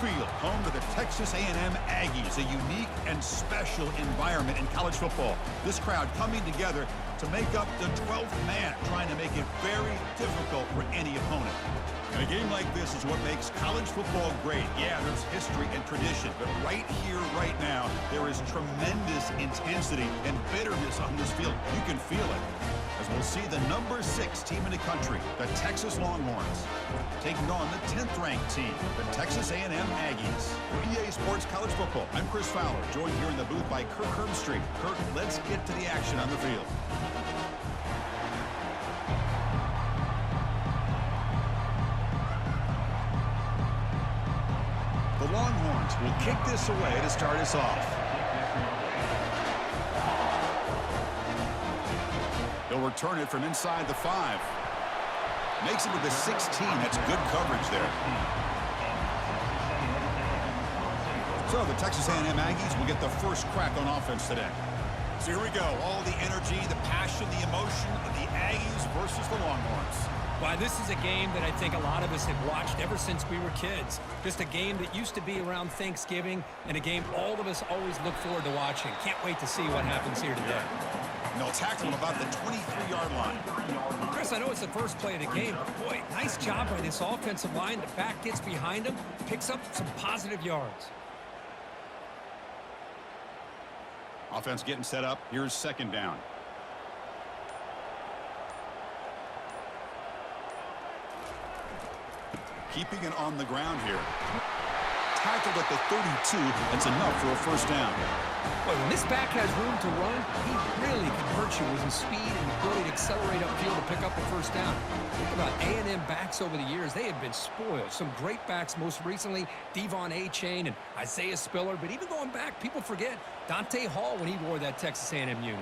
Field, home to the Texas A&M Aggies, a unique and special environment in college football. This crowd coming together to make up the 12th man, trying to make it very difficult for any opponent. And a game like this is what makes college football great. Yeah, there's history and tradition, but right here, right now, there is tremendous intensity and bitterness on this field. You can feel it. As we'll see the number 6 team in the country, the Texas Longhorns, taking on the 10th-ranked team, the Texas A&M Aggies. For EA Sports College Football, I'm Chris Fowler, joined here in the booth by Kirk Herbstreit. Kirk, let's get to the action on the field. The Longhorns will kick this away to start us off. They'll return it from inside the 5. Makes it to the 16. That's good coverage there. So the Texas A&M Aggies will get the first crack on offense today. So here we go. All the energy, the passion, the emotion of the Aggies versus the Longhorns. Well, this is a game that I think a lot of us have watched ever since we were kids. Just a game that used to be around Thanksgiving, and a game all of us always look forward to watching. Can't wait to see what happens here today. And they'll tackle him about the 23-yard line. Chris, I know it's the first play of the game, but boy, nice job by this offensive line. The back gets behind him, picks up some positive yards. Offense getting set up. Here's second down. Keeping it on the ground here. Tackled at the 32. That's enough for a first down. Boy, when this back has room to run, he really can hurt you with his speed and ability to accelerate upfield to pick up the first down. Think about A&M backs over the years. They have been spoiled. Some great backs, most recently Devon Achane and Isaiah Spiller. But even going back, people forget Dante Hall when he wore that Texas A&M unit.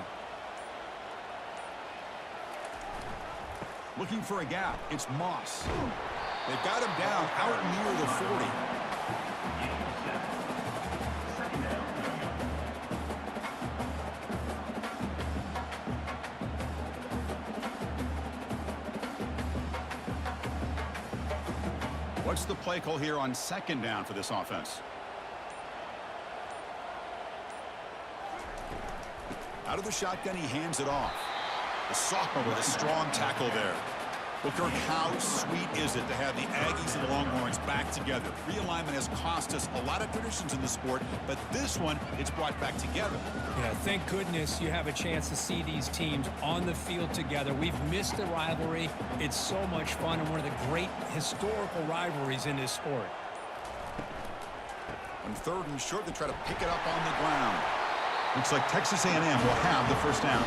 Looking for a gap. It's Moss. They've got him down out near the 40. What's the play call here on second down for this offense? Out of the shotgun, he hands it off. The sophomore with a strong tackle there. Well, Kirk, how sweet is it to have the Aggies and the Longhorns back together? Realignment has cost us a lot of traditions in the sport, but this one, it's brought back together. Yeah, thank goodness you have a chance to see these teams on the field together. We've missed the rivalry. It's so much fun and one of the great historical rivalries in this sport. On third and short, they try to pick it up on the ground. Looks like Texas A&M will have the first down.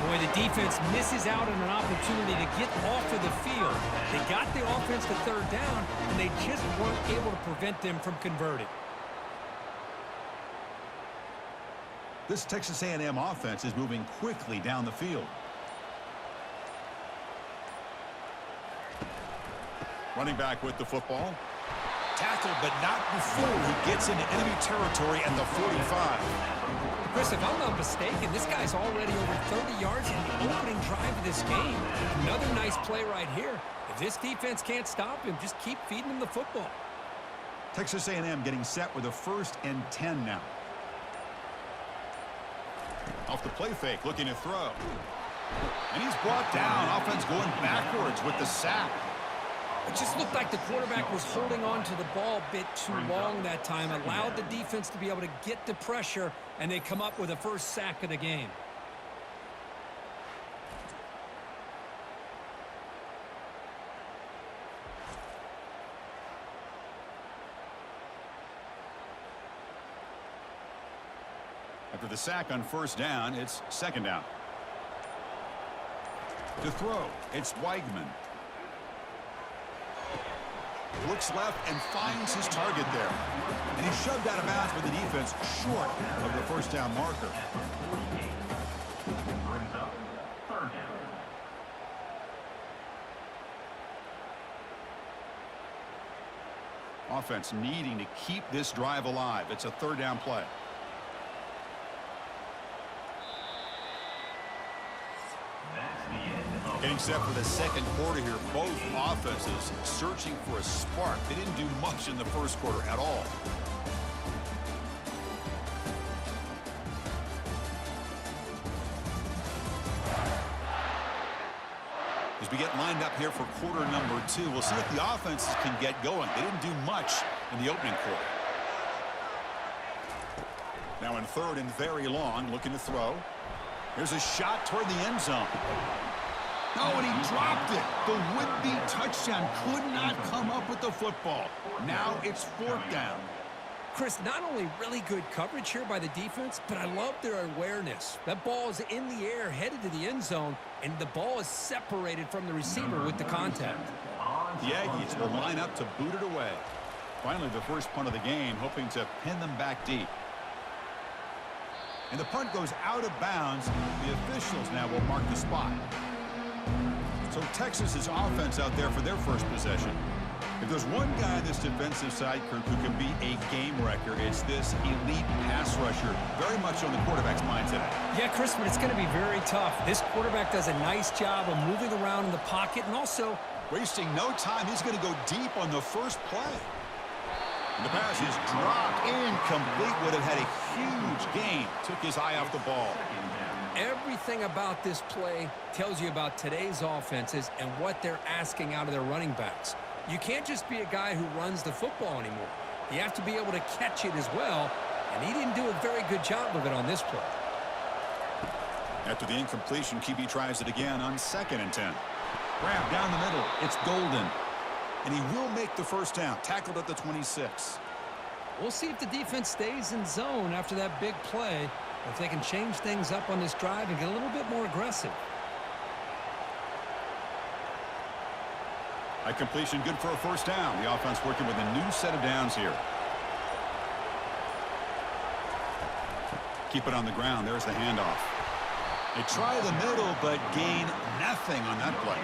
Boy, the defense misses out on an opportunity to get off of the field. They got the offense to third down, and they just weren't able to prevent them from converting. This Texas A&M offense is moving quickly down the field. Running back with the football. Tackled, but not before he gets into enemy territory at the 45. Chris, if I'm not mistaken, this guy's already over 30 yards in the opening drive of this game. Another nice play right here. If this defense can't stop him, just keep feeding him the football. Texas A&M getting set with a 1st and 10 now. Off the play fake, looking to throw. And he's brought down. Offense going backwards with the sack. It just looked like the quarterback was holding on to the ball a bit too long that time, allowed the defense to be able to get the pressure, and they come up with a first sack of the game. After the sack on first down, it's second down. To throw, it's Weigman. Looks left and finds his target there. And he's shoved out of bounds with the defense short of the first down marker. Offense needing to keep this drive alive. It's a third down play. Getting set for the second quarter here. Both offenses searching for a spark. They didn't do much in the first quarter at all. As we get lined up here for quarter number 2, we'll see if the offenses can get going. They didn't do much in the opening quarter. Now in third and very long, looking to throw. Here's a shot toward the end zone. Oh, and he dropped it. The would-be touchdown could not come up with the football. Now it's fourth down. Chris, not only really good coverage here by the defense, but I love their awareness. That ball is in the air, headed to the end zone, and the ball is separated from the receiver with the contact. The Aggies will line up to boot it away. Finally, the first punt of the game, hoping to pin them back deep. And the punt goes out of bounds. The officials now will mark the spot. So Texas's offense out there for their first possession. If there's one guy on this defensive side, Kirk, who can be a game wrecker, it's this elite pass rusher. Very much on the quarterback's mind today. Yeah, Chris, but it's going to be very tough. This quarterback does a nice job of moving around in the pocket and also wasting no time. He's going to go deep on the first play. And the pass is dropped, incomplete. Would have had a huge gain. Took his eye off the ball. Everything about this play tells you about today's offenses and what they're asking out of their running backs. You can't just be a guy who runs the football anymore. You have to be able to catch it as well, and he didn't do a very good job of it on this play. After the incompletion, QB tries it again on 2nd and 10. Grab down the middle. It's Golden. And he will make the first down. Tackled at the 26. We'll see if the defense stays in zone after that big play, if they can change things up on this drive and get a little bit more aggressive. A completion good for a first down. The offense working with a new set of downs here. Keep it on the ground. There's the handoff. They try the middle, but gain nothing on that play.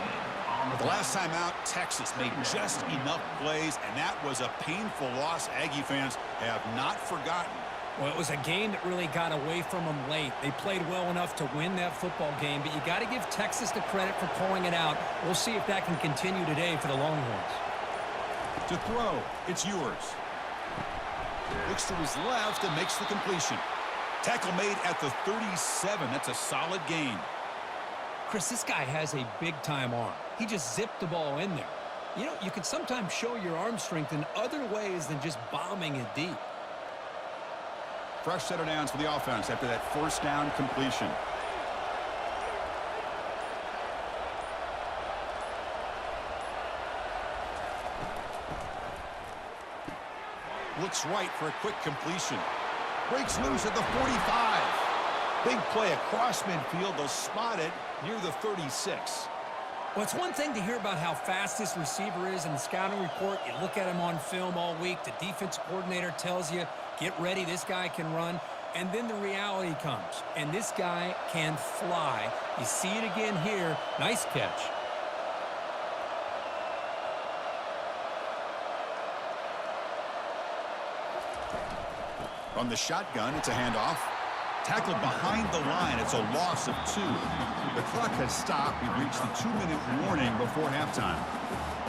But the last time out, Texas made just enough plays, and that was a painful loss. Aggie fans have not forgotten. Well, it was a game that really got away from them late. They played well enough to win that football game, but you got to give Texas the credit for pulling it out. We'll see if that can continue today for the Longhorns. To throw, it's yours. Looks to his left and makes the completion. Tackle made at the 37. That's a solid gain. Chris, this guy has a big-time arm. He just zipped the ball in there. You know, you can sometimes show your arm strength in other ways than just bombing it deep. Fresh set of downs for the offense after that first down completion. Looks right for a quick completion. Breaks loose at the 45. Big play across midfield. They'll spot it near the 36. Well, it's one thing to hear about how fast this receiver is in the scouting report. You look at him on film all week. The defense coordinator tells you, get ready, this guy can run. And then the reality comes, and this guy can fly. You see it again here. Nice catch. From the shotgun, it's a handoff. Tackled behind the line. It's a loss of 2. The clock has stopped. We've reached the 2-minute warning before halftime.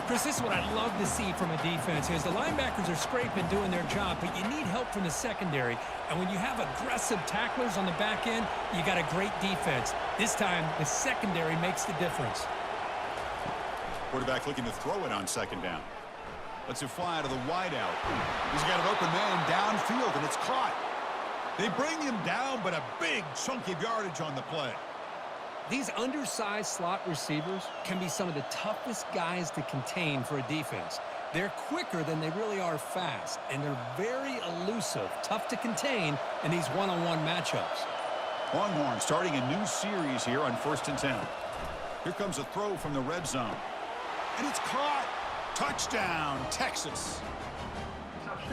Chris, this is what I'd love to see from a defense is the linebackers are scraping, doing their job, but you need help from the secondary. And when you have aggressive tacklers on the back end, you got a great defense. This time, the secondary makes the difference. Quarterback looking to throw it on 2nd down. Lets it fly to the wideout. He's got an open man downfield, and it's caught. They bring him down, but a big chunk of yardage on the play. These undersized slot receivers can be some of the toughest guys to contain for a defense. They're quicker than they really are fast, and they're very elusive, tough to contain in these one-on-one matchups. Longhorn starting a new series here on 1st and 10. Here comes a throw from the red zone. And it's caught. Touchdown, Texas.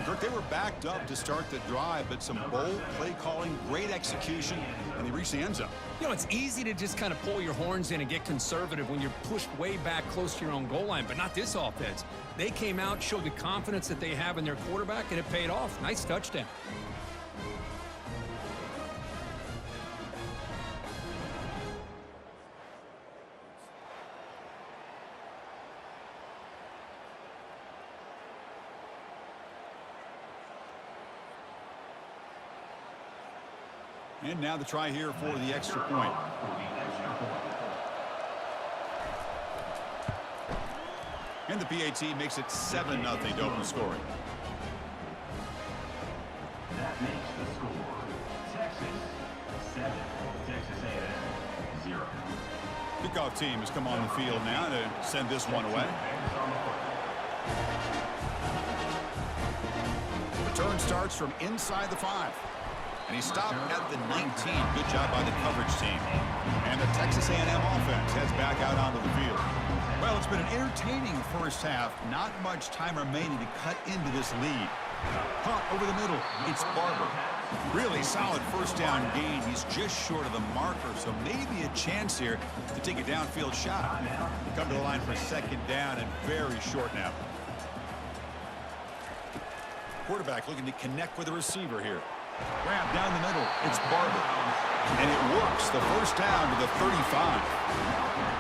Kirk, they were backed up to start the drive, but some bold play calling, great execution, and they reached the end zone. You know, it's easy to just kind of pull your horns in and get conservative when you're pushed way back close to your own goal line, but not this offense. They came out, showed the confidence that they have in their quarterback, and it paid off. Nice touchdown. And now the try here for the extra point. And the PAT makes it 7-0 to open scoring. That makes the score Texas 7, Texas A&M 0. Kickoff team has come on the field now to send this one away. Return starts from inside the 5. And he stopped at the 19. Good job by the coverage team. And the Texas A&M offense heads back out onto the field. Well, it's been an entertaining first half. Not much time remaining to cut into this lead. Punt over the middle. It's Barber. Really solid first down gain. He's just short of the marker, so maybe a chance here to take a downfield shot. Come to the line for second down and very short now. Quarterback looking to connect with the receiver here. Grab down the middle. It's Barber. And it works. The first down to the 35.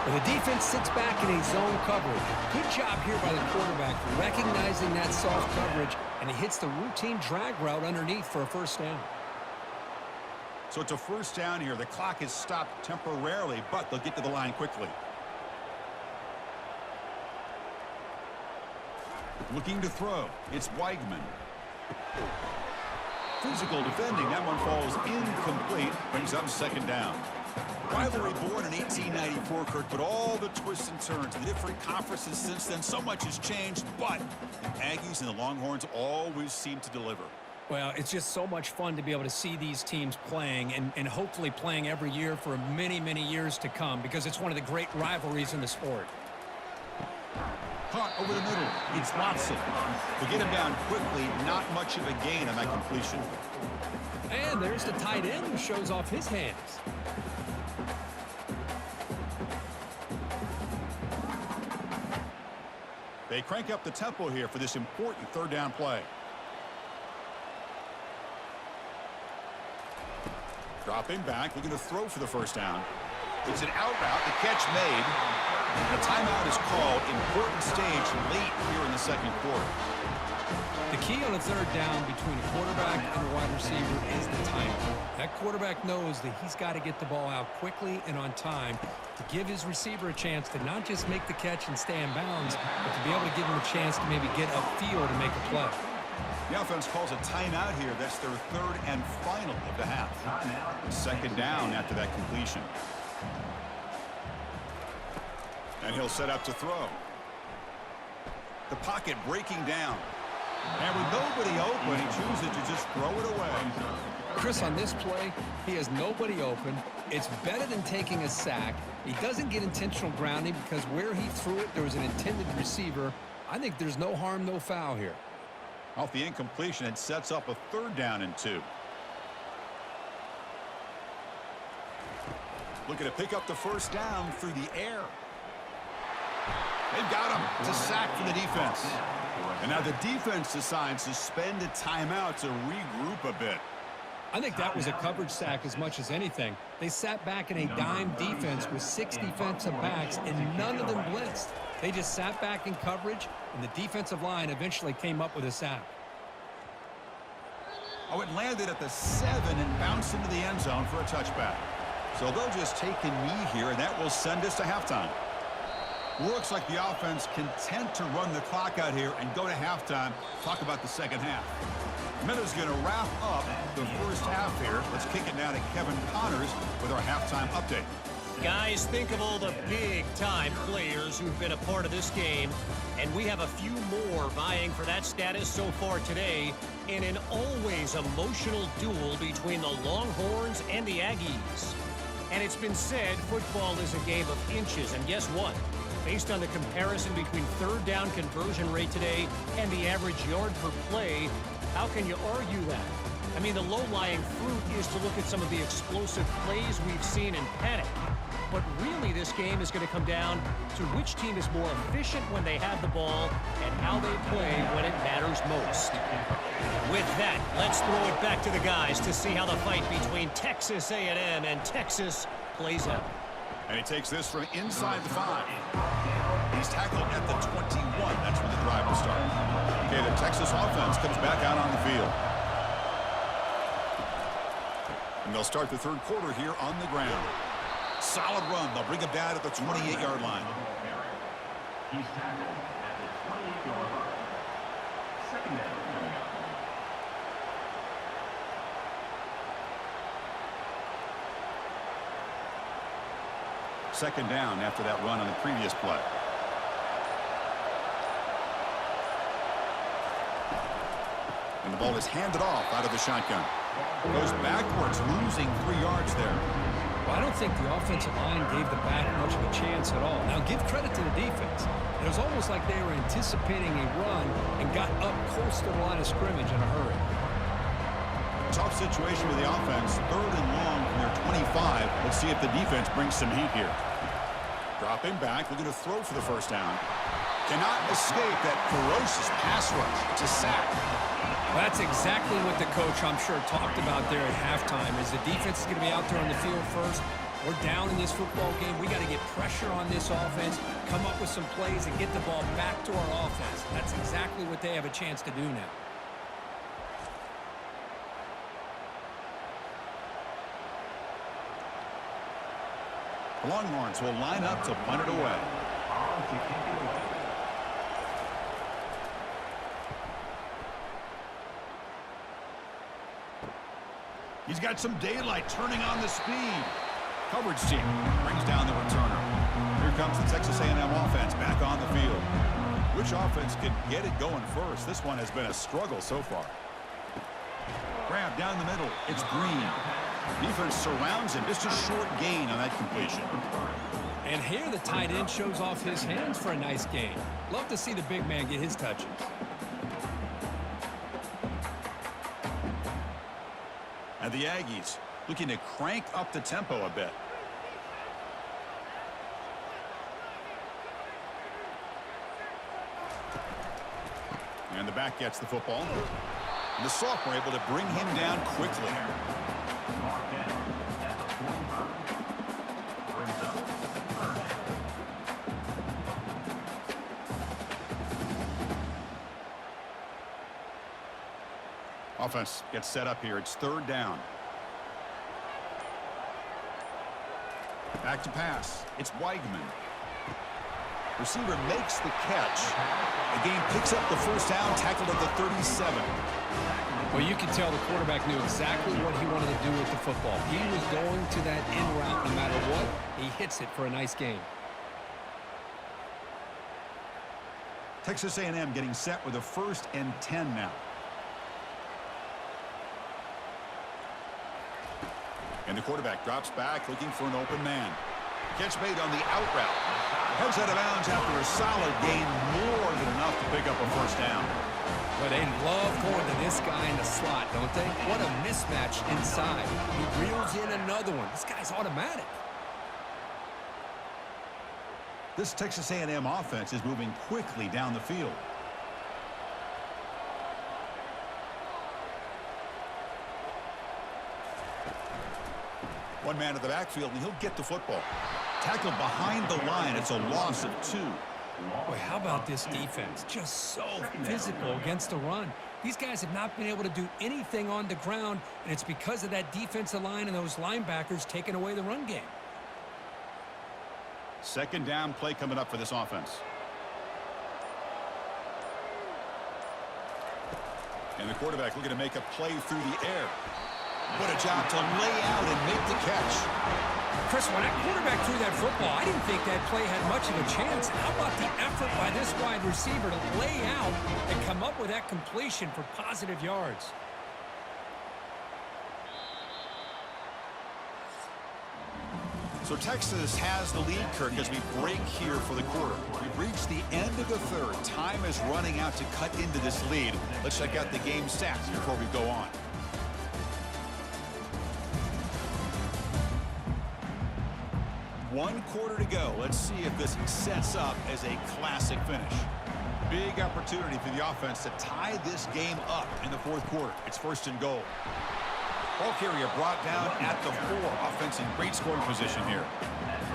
Well, the defense sits back in a zone coverage. Good job here by the quarterback recognizing that soft coverage, and he hits the routine drag route underneath for a first down. So it's a first down here. The clock is stopped temporarily, but they'll get to the line quickly. Looking to throw. It's Weigman. Physical defending. That one falls incomplete. Brings up second down. Rivalry born in 1894, Kirk, but all the twists and turns, the different conferences since then, so much has changed, but the Aggies and the Longhorns always seem to deliver. Well, it's just so much fun to be able to see these teams playing and hopefully playing every year for many, many years to come, because it's one of the great rivalries in the sport. Caught over the middle. It's Watson. To get him down quickly, not much of a gain on that completion. And there's the tight end who shows off his hands. They crank up the tempo here for this important third down play. Dropping back, looking to throw for the first down. It's an out route, the catch made. The timeout is called. Important stage late here in the second quarter. The key on a third down between a quarterback and a wide receiver is the timing. That quarterback knows that he's got to get the ball out quickly and on time to give his receiver a chance to not just make the catch and stay in bounds, but to be able to give him a chance to maybe get upfield and make a play. The offense calls a timeout here. That's their third and final of the half. Second down after that completion. And he'll set up to throw. The pocket breaking down. And with nobody open, he chooses to just throw it away. Chris, on this play, he has nobody open. It's better than taking a sack. He doesn't get intentional grounding because where he threw it, there was an intended receiver. I think there's no harm, no foul here. Off the incompletion, it sets up a third down and 2. Looking to pick up the first down through the air. They've got him to sack from the defense. And now the defense decides to spend a timeout to regroup a bit. I think that was a coverage sack as much as anything. They sat back in a dime defense with 6 defensive backs, and none of them blitzed. They just sat back in coverage, and the defensive line eventually came up with a sack. Oh, it landed at the 7 and bounced into the end zone for a touchback. So they'll just take a knee here, and that will send us to halftime. Looks like the offense content to run the clock out here and go to halftime. Talk about the second half. Meadows going to wrap up the first half here. Let's kick it now to Kevin Connors with our halftime update. Guys, think of all the big-time players who've been a part of this game, and we have a few more vying for that status so far today in an always emotional duel between the Longhorns and the Aggies. And it's been said football is a game of inches, and guess what? Based on the comparison between third down conversion rate today and the average yard per play, how can you argue that? I mean, the low-lying fruit is to look at some of the explosive plays we've seen in panic. But really, this game is going to come down to which team is more efficient when they have the ball and how they play when it matters most. With that, let's throw it back to the guys to see how the fight between Texas A&M and Texas plays out. And he takes this from inside the 5. He's tackled at the 21. That's where the drive will start. Okay, the Texas offense comes back out on the field. And they'll start the third quarter here on the ground. Solid run. They'll bring it back at the 28-yard line. He's tackled at the 28-yard line. Second down coming up. Second down after that run on the previous play. And the ball is handed off out of the shotgun. Goes backwards, losing 3 yards there. Well, I don't think the offensive line gave the back much of a chance at all. Now, give credit to the defense. It was almost like they were anticipating a run and got up close to the line of scrimmage in a hurry. Tough situation with the offense. Third and long from their 25. Let's see if the defense brings some heat here. Dropping back, looking to throw for the first down. Cannot escape that ferocious pass rush. It's a sack. Well, that's exactly what the coach, I'm sure, talked about there at halftime, is the defense is going to be out there on the field first. We're down in this football game. We got to get pressure on this offense, come up with some plays, and get the ball back to our offense. That's exactly what they have a chance to do now. The Longhorns will line up to punt it away. He's got some daylight turning on the speed. Coverage team brings down the returner. Here comes the Texas A&M offense back on the field. Which offense can get it going first? This one has been a struggle so far. Grab down the middle. It's Green. Defense surrounds him. Just a short gain on that completion. And here the tight end shows off his hands for a nice gain. Love to see the big man get his touches. And the Aggies looking to crank up the tempo a bit. And the back gets the football. And the sophomore able to bring him down quickly. Offense gets set up here. It's third down. Back to pass. It's Weigman. Receiver makes the catch. The game picks up the first down, tackled at the 37. Well, you can tell the quarterback knew exactly what he wanted to do with the football. He was going to that in route no matter what. He hits it for a nice gain. Texas A&M getting set with a 1st and 10 now. And the quarterback drops back looking for an open man. Catch made on the out route. Heads out of bounds after a solid gain, more than enough to pick up a first down. But they love going to this guy in the slot, don't they? What a mismatch inside. He reels in another one. This guy's automatic. This Texas A&M offense is moving quickly down the field. One man in the backfield, and he'll get the football. Tackled behind the line. It's a loss of 2. Boy, how about this defense? Just so physical against the run. These guys have not been able to do anything on the ground, and it's because of that defensive line and those linebackers taking away the run game. Second down play coming up for this offense. And the quarterback looking to make a play through the air. What a job to lay out and make the catch. Chris, when that quarterback threw that football, I didn't think that play had much of a chance. How about the effort by this wide receiver to lay out and come up with that completion for positive yards? So Texas has the lead, Kirk, as we break here for the quarter. We've reached the end of the third. Time is running out to cut into this lead. Let's check out the game stats before we go on. One quarter to go. Let's see if this sets up as a classic finish. Big opportunity for the offense to tie this game up in the fourth quarter. It's 1st and goal. Ball carrier brought down at the 4. Offense in great scoring position here.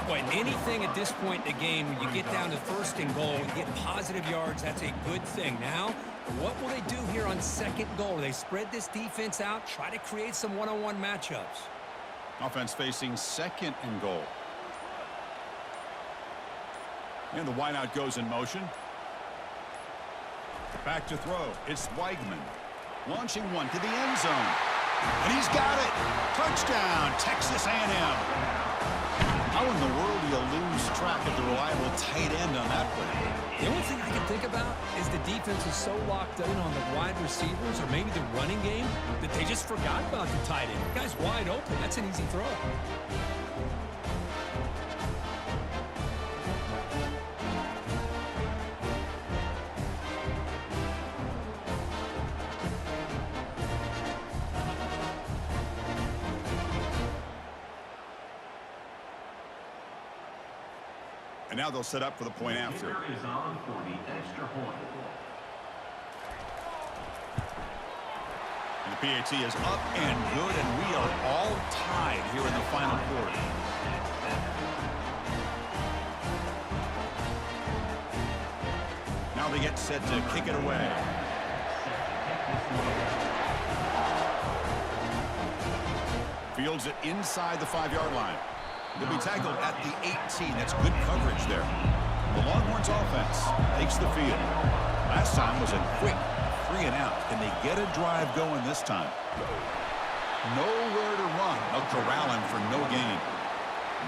Boy, anything at this point in the game, when you get down to 1st and goal and get positive yards, that's a good thing. Now, what will they do here on 2nd goal? They spread this defense out, try to create some one-on-one matchups. Offense facing second and goal. And the wideout goes in motion. Back to throw. It's Weigman. Launching one to the end zone. And he's got it. Touchdown, Texas A&M. How in the world do you lose track of the reliable tight end on that play? The only thing I can think about is the defense is so locked in on the wide receivers or maybe the running game that they just forgot about the tight end. The guy's wide open. That's an easy throw. And now they'll set up for the point after. Is on for the extra point. And the PAT is up and good, and we are all tied here in the final quarter. Now they get set to kick it away. Fields it inside the 5-yard line. They'll be tackled at the 18. That's good coverage there. The Longhorns offense takes the field. Last time was a quick 3 and out. Can they get a drive going this time? Nowhere to run. They'll corral him for no gain.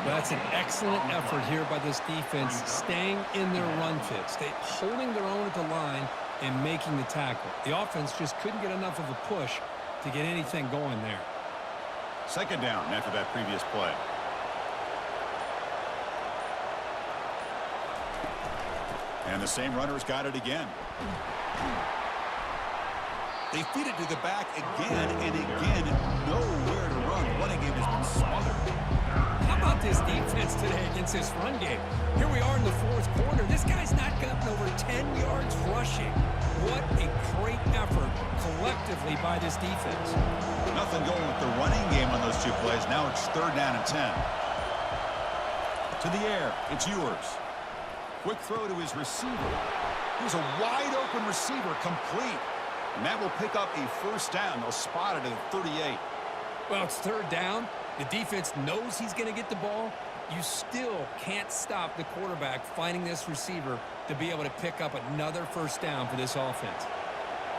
That's an excellent effort here by this defense, staying in their run fits. They holding their own at the line and making the tackle. The offense just couldn't get enough of a push to get anything going there. Second down after that previous play. And the same runner's got it again. They feed it to the back again and again. Nowhere to run. Running game has been smothered. How about this defense today against this run game? Here we are in the fourth quarter. This guy's not gotten over 10 yards rushing. What a great effort collectively by this defense. Nothing going with the running game on those two plays. Now it's 3rd down and 10. To the air. It's yours. Quick throw to his receiver. Here's a wide-open receiver, complete. And that will pick up a first down. They'll spot it at 38. Well, it's 3rd down. The defense knows he's going to get the ball. You still can't stop the quarterback finding this receiver to be able to pick up another first down for this offense.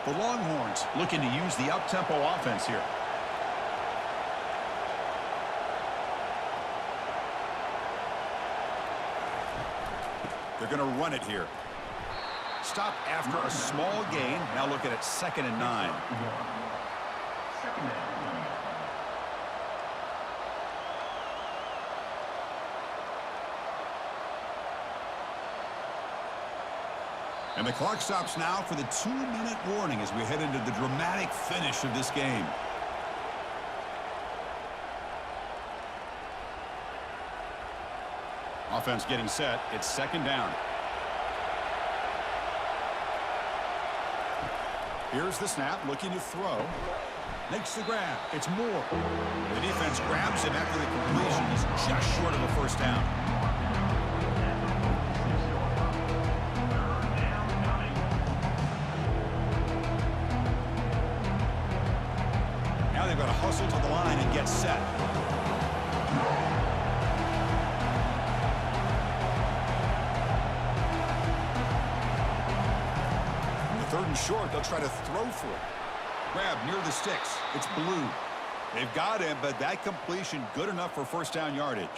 The Longhorns looking to use the up-tempo offense here. They're going to run it here. Stop after a small gain. Now look at it, 2nd and 9. Second down. And the clock stops now for the 2-minute warning as we head into the dramatic finish of this game. Offense getting set. It's 2nd down. Here's the snap, looking to throw. Makes the grab. It's Moore. The defense grabs him after the completion. He's just short of a first down. Now they've got to hustle to the line and get set. Third and short, they'll try to throw for it. Grab near the sticks. It's Blue. They've got him, but that completion good enough for first down yardage.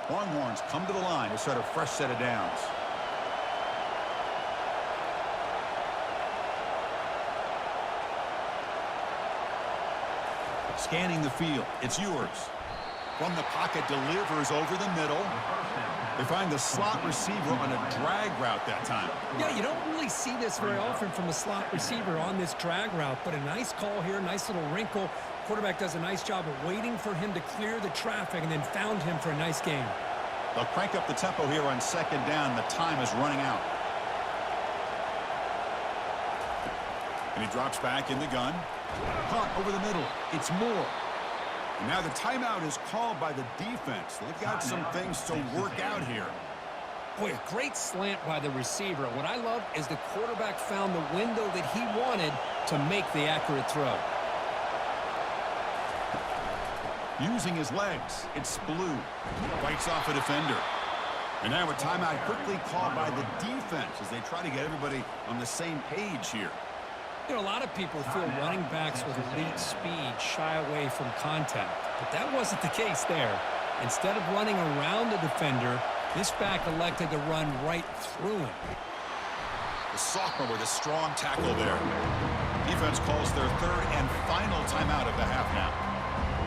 Longhorns come to the line to start a fresh set of downs. Scanning the field. It's yours. From the pocket, delivers over the middle. They find the slot receiver on a drag route that time. Yeah, you don't really see this very often from a slot receiver on this drag route, but a nice call here, nice little wrinkle. Quarterback does a nice job of waiting for him to clear the traffic and then found him for a nice gain. They'll crank up the tempo here on 2nd down. The time is running out. And he drops back in the gun. Caught over the middle. It's Moore. And now the timeout is called by the defense. They've got some things to work out here. Boy, a great slant by the receiver. What I love is the quarterback found the window that he wanted to make the accurate throw. Using his legs, it's Blue. Fights off a defender. And now a timeout quickly called by the defense as they try to get everybody on the same page here. You know, a lot of people feel running backs with elite speed shy away from contact, but that wasn't the case there. Instead of running around the defender, this back elected to run right through him. The sophomore with a strong tackle there. Defense calls their third and final timeout of the half now.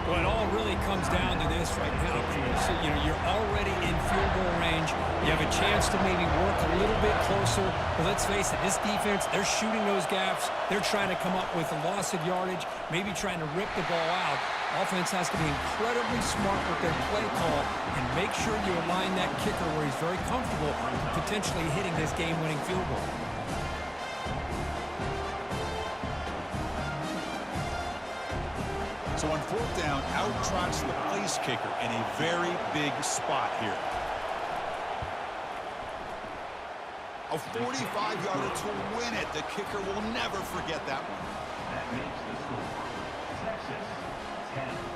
Well, it all really comes down to this right now, Cruz. You know, you're already in field goal range. You have a chance to maybe work a little bit closer. But let's face it, this defense, they're shooting those gaps. They're trying to come up with a loss of yardage, maybe trying to rip the ball out. Offense has to be incredibly smart with their play call and make sure you align that kicker where he's very comfortable potentially hitting this game-winning field goal. So on fourth down, out trots the place kicker in a very big spot here. A 45-yarder to win it. The kicker will never forget that one. That makes the score Texas 10.